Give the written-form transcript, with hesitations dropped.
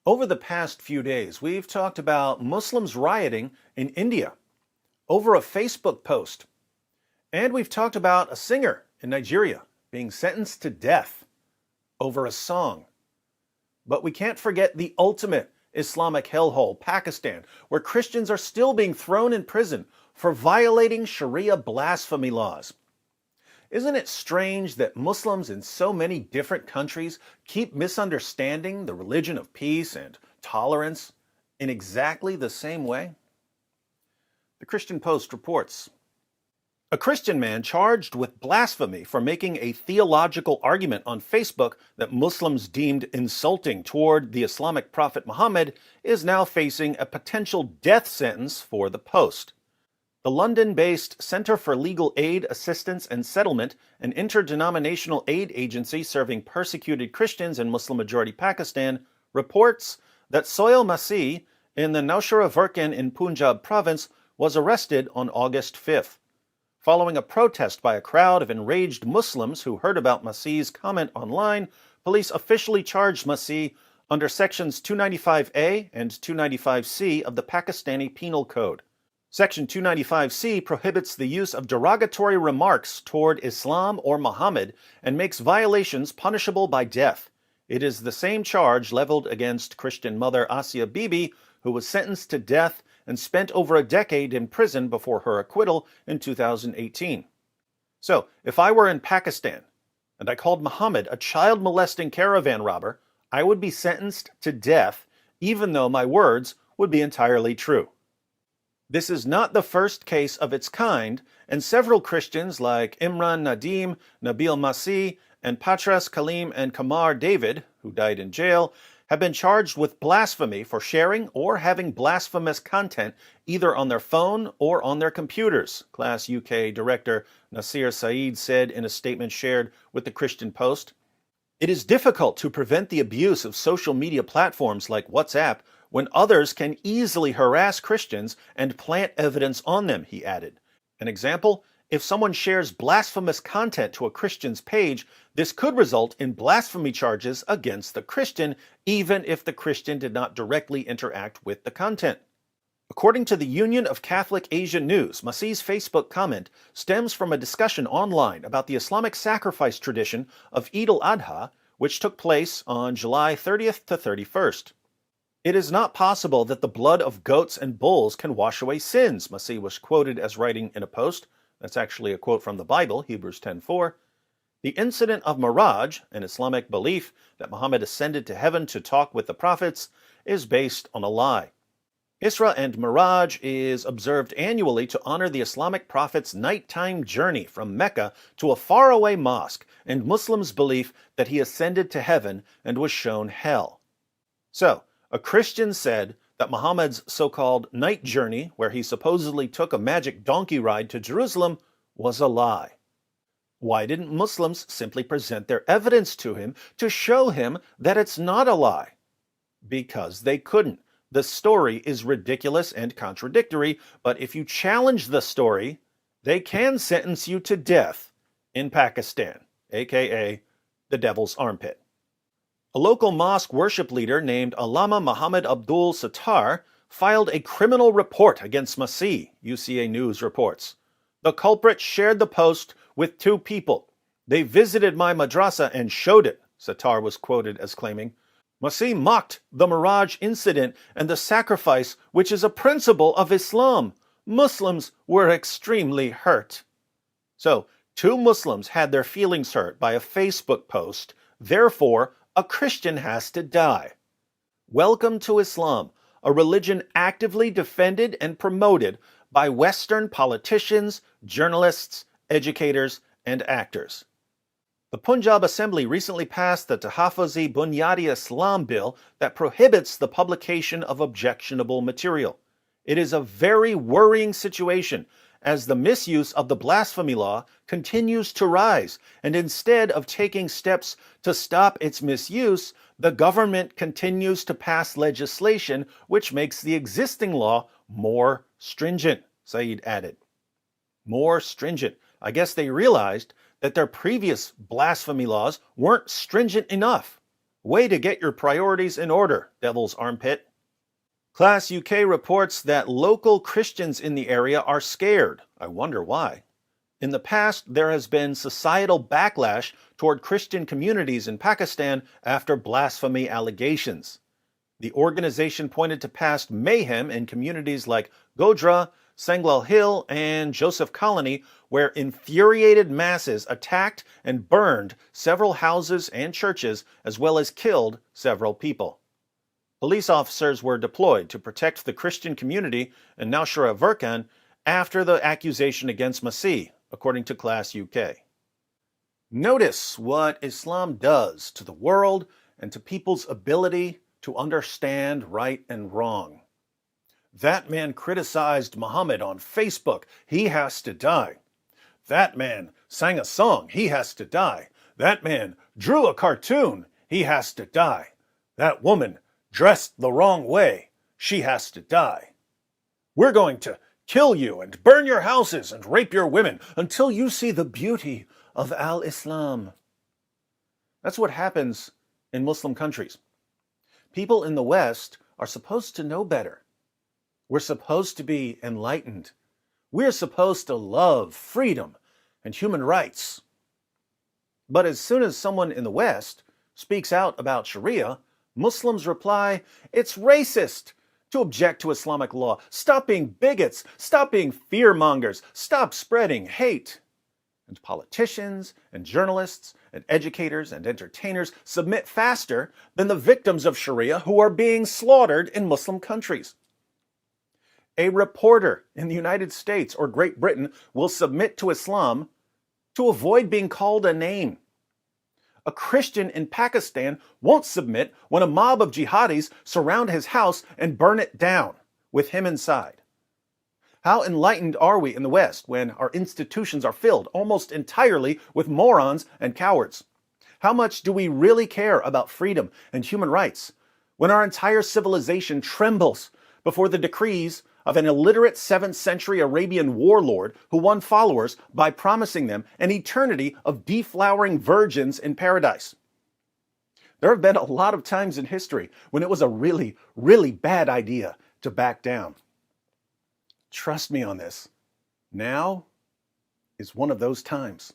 Over the past few days, we've talked about Muslims rioting in India over a Facebook post. And we've talked about a singer in Nigeria being sentenced to death over a song. But we can't forget the ultimate Islamic hellhole, Pakistan, where Christians are still being thrown in prison for violating Sharia blasphemy laws. Isn't it strange that Muslims in so many different countries keep misunderstanding the religion of peace and tolerance in exactly the same way? The Christian Post reports, a Christian man charged with blasphemy for making a theological argument on Facebook that Muslims deemed insulting toward the Islamic prophet Muhammad is now facing a potential death sentence for the post. The London-based Center for Legal Aid, Assistance and Settlement, an interdenominational aid agency serving persecuted Christians in Muslim-majority Pakistan, reports that Sohail Masih in the Nowshera Virken in Punjab province was arrested on August 5th. Following a protest by a crowd of enraged Muslims who heard about Masih's comment online, police officially charged Masih under Sections 295A and 295C of the Pakistani Penal Code. Section 295C prohibits the use of derogatory remarks toward Islam or Muhammad and makes violations punishable by death. It is the same charge leveled against Christian mother Asia Bibi, who was sentenced to death and spent over a decade in prison before her acquittal in 2018. So, if I were in Pakistan and I called Muhammad a child-molesting caravan robber, I would be sentenced to death, even though my words would be entirely true. This is not the first case of its kind, and several Christians like Imran Nadim, Nabil Masih, and Patras Kalim and Kamar David, who died in jail, have been charged with blasphemy for sharing or having blasphemous content either on their phone or on their computers, Class UK Director Nasir Saeed said in a statement shared with the Christian Post. It is difficult to prevent the abuse of social media platforms like WhatsApp when others can easily harass Christians and plant evidence on them, he added. An example, if someone shares blasphemous content to a Christian's page, this could result in blasphemy charges against the Christian, even if the Christian did not directly interact with the content. According to the Union of Catholic Asian News, Masih's Facebook comment stems from a discussion online about the Islamic sacrifice tradition of Eid al-Adha, which took place on July 30th to 31st. It is not possible that the blood of goats and bulls can wash away sins, Masih was quoted as writing in a post. That's actually a quote from the Bible, Hebrews 10:4. The incident of Miraj, an Islamic belief that Muhammad ascended to heaven to talk with the prophets, is based on a lie. Isra and Miraj is observed annually to honor the Islamic prophet's nighttime journey from Mecca to a faraway mosque and Muslims' belief that he ascended to heaven and was shown hell. So, a Christian said that Muhammad's so-called night journey, where he supposedly took a magic donkey ride to Jerusalem, was a lie. Why didn't Muslims simply present their evidence to him to show him that it's not a lie? Because they couldn't. The story is ridiculous and contradictory, but if you challenge the story, they can sentence you to death in Pakistan, aka the devil's armpit. A local mosque worship leader named Allama Muhammad Abdul Sattar filed a criminal report against Masih, UCA News reports. The culprit shared the post with two people. They visited my madrasa and showed it, Sattar was quoted as claiming. Masih mocked the Miraj incident and the sacrifice, which is a principle of Islam. Muslims were extremely hurt. So, two Muslims had their feelings hurt by a Facebook post. Therefore, a Christian has to die. Welcome to Islam, a religion actively defended and promoted by Western politicians, journalists, educators, and actors. The Punjab Assembly recently passed the Tahaffuzi Bunyadi Islam bill that prohibits the publication of objectionable material. It is a very worrying situation as the misuse of the blasphemy law continues to rise, and instead of taking steps to stop its misuse, the government continues to pass legislation which makes the existing law more stringent, Saeed added. More stringent. I guess they realized that their previous blasphemy laws weren't stringent enough. Way to get your priorities in order, Devil's Armpit. Class UK reports that local Christians in the area are scared. I wonder why. In the past, there has been societal backlash toward Christian communities in Pakistan after blasphemy allegations. The organization pointed to past mayhem in communities like Godhra, Sanglal Hill, and Joseph Colony, where infuriated masses attacked and burned several houses and churches, as well as killed several people. Police officers were deployed to protect the Christian community in Nowshera Verkan after the accusation against Masih, according to Class UK. Notice what Islam does to the world and to people's ability to understand right and wrong. That man criticized Muhammad on Facebook. He has to die. That man sang a song. He has to die. That man drew a cartoon. He has to die. That woman dressed the wrong way. She has to die. We're going to kill you and burn your houses and rape your women until you see the beauty of al-Islam. That's what happens in Muslim countries. People in the West are supposed to know better. We're supposed to be enlightened. We're supposed to love freedom and human rights. But as soon as someone in the West speaks out about Sharia, Muslims reply, it's racist to object to Islamic law. Stop being bigots. Stop being fearmongers. Stop spreading hate. And politicians and journalists and educators and entertainers submit faster than the victims of Sharia who are being slaughtered in Muslim countries. A reporter in the United States or Great Britain will submit to Islam to avoid being called a name. A Christian in Pakistan won't submit when a mob of jihadis surround his house and burn it down with him inside. How enlightened are we in the West when our institutions are filled almost entirely with morons and cowards? How much do we really care about freedom and human rights when our entire civilization trembles before the decrees of an illiterate 7th century Arabian warlord who won followers by promising them an eternity of deflowering virgins in paradise? There have been a lot of times in history when it was a really, really bad idea to back down. Trust me on this. Now is one of those times.